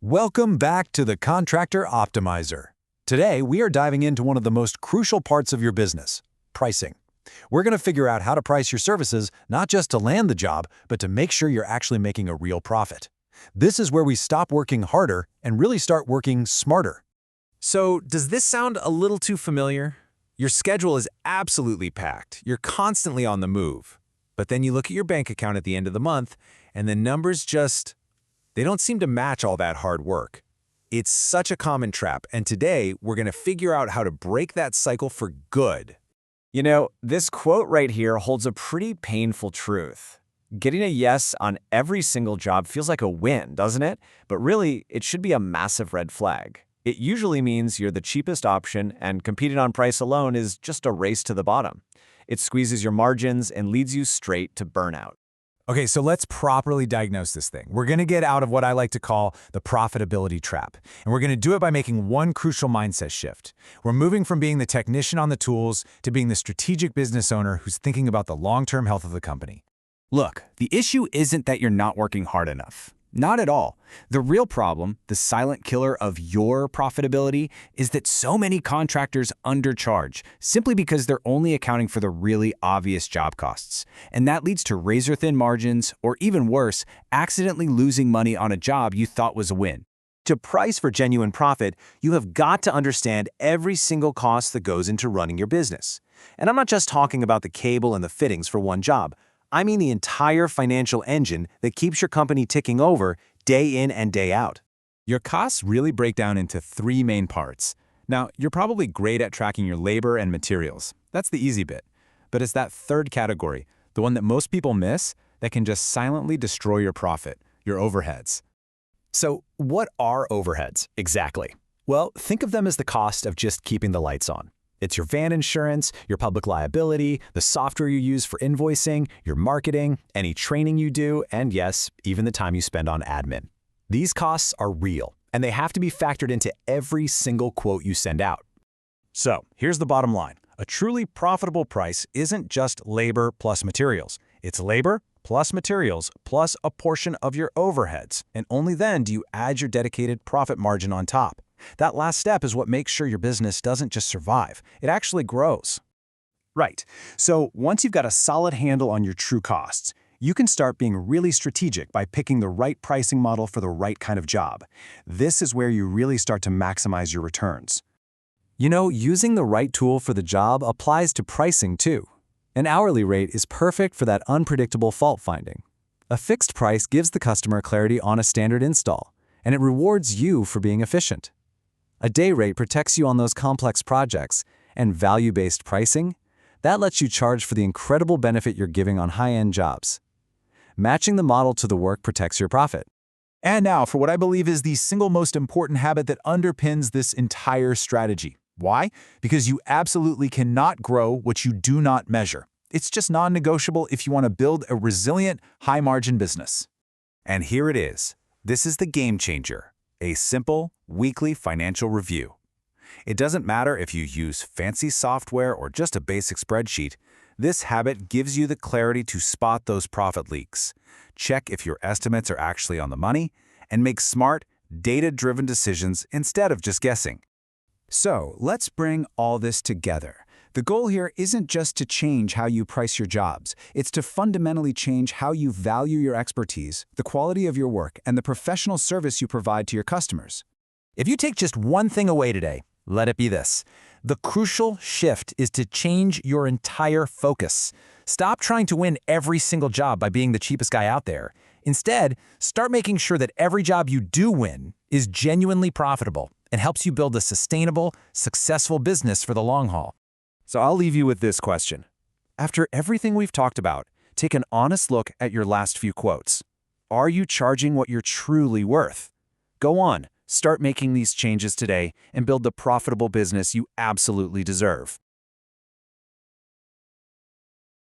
Welcome back to the Contractor Optimiser. Today, we are diving into one of the most crucial parts of your business, pricing. We're going to figure out how to price your services not just to land the job, but to make sure you're actually making a real profit. This is where we stop working harder and really start working smarter. So, does this sound a little too familiar? Your schedule is absolutely packed. You're constantly on the move. But then you look at your bank account at the end of the month, and the numbers they don't seem to match all that hard work. It's such a common trap, and today we're going to figure out how to break that cycle for good. You know, this quote right here holds a pretty painful truth. Getting a yes on every single job feels like a win, doesn't it? But really, it should be a massive red flag. It usually means you're the cheapest option, and competing on price alone is just a race to the bottom. It squeezes your margins and leads you straight to burnout. Okay, so let's properly diagnose this thing. We're going to get out of what I like to call the profitability trap, and we're going to do it by making one crucial mindset shift. We're moving from being the technician on the tools to being the strategic business owner who's thinking about the long-term health of the company. Look, the issue isn't that you're not working hard enough. Not at all. The real problem, the silent killer of your profitability, is that so many contractors undercharge simply because they're only accounting for the really obvious job costs. And that leads to razor-thin margins, or even worse, accidentally losing money on a job you thought was a win. To price for genuine profit, you have got to understand every single cost that goes into running your business. And I'm not just talking about the cable and the fittings for one job. I mean the entire financial engine that keeps your company ticking over day in and day out. Your costs really break down into three main parts. Now, you're probably great at tracking your labor and materials. That's the easy bit. But it's that third category, the one that most people miss, that can just silently destroy your profit, your overheads. So what are overheads exactly? Well, think of them as the cost of just keeping the lights on. It's your van insurance, your public liability, the software you use for invoicing, your marketing, any training you do, and yes, even the time you spend on admin. These costs are real, and they have to be factored into every single quote you send out. So, here's the bottom line. A truly profitable price isn't just labor plus materials. It's labor plus materials plus a portion of your overheads, and only then do you add your dedicated profit margin on top. That last step is what makes sure your business doesn't just survive, it actually grows. Right. So once you've got a solid handle on your true costs, you can start being really strategic by picking the right pricing model for the right kind of job. This is where you really start to maximize your returns. You know, using the right tool for the job applies to pricing too. An hourly rate is perfect for that unpredictable fault finding. A fixed price gives the customer clarity on a standard install, and it rewards you for being efficient. A day rate protects you on those complex projects, and value-based pricing, that lets you charge for the incredible benefit you're giving on high-end jobs. Matching the model to the work protects your profit. And now for what I believe is the single most important habit that underpins this entire strategy. Why? Because you absolutely cannot grow what you do not measure. It's just non-negotiable if you want to build a resilient, high-margin business. And here it is. This is the game changer. A simple, weekly financial review. It doesn't matter if you use fancy software or just a basic spreadsheet, this habit gives you the clarity to spot those profit leaks, check if your estimates are actually on the money, and make smart, data-driven decisions instead of just guessing. So, let's bring all this together. The goal here isn't just to change how you price your jobs. It's to fundamentally change how you value your expertise, the quality of your work, and the professional service you provide to your customers. If you take just one thing away today, let it be this. The crucial shift is to change your entire focus. Stop trying to win every single job by being the cheapest guy out there. Instead, start making sure that every job you do win is genuinely profitable and helps you build a sustainable, successful business for the long haul. So I'll leave you with this question. After everything we've talked about, take an honest look at your last few quotes. Are you charging what you're truly worth? Go on, start making these changes today and build the profitable business you absolutely deserve.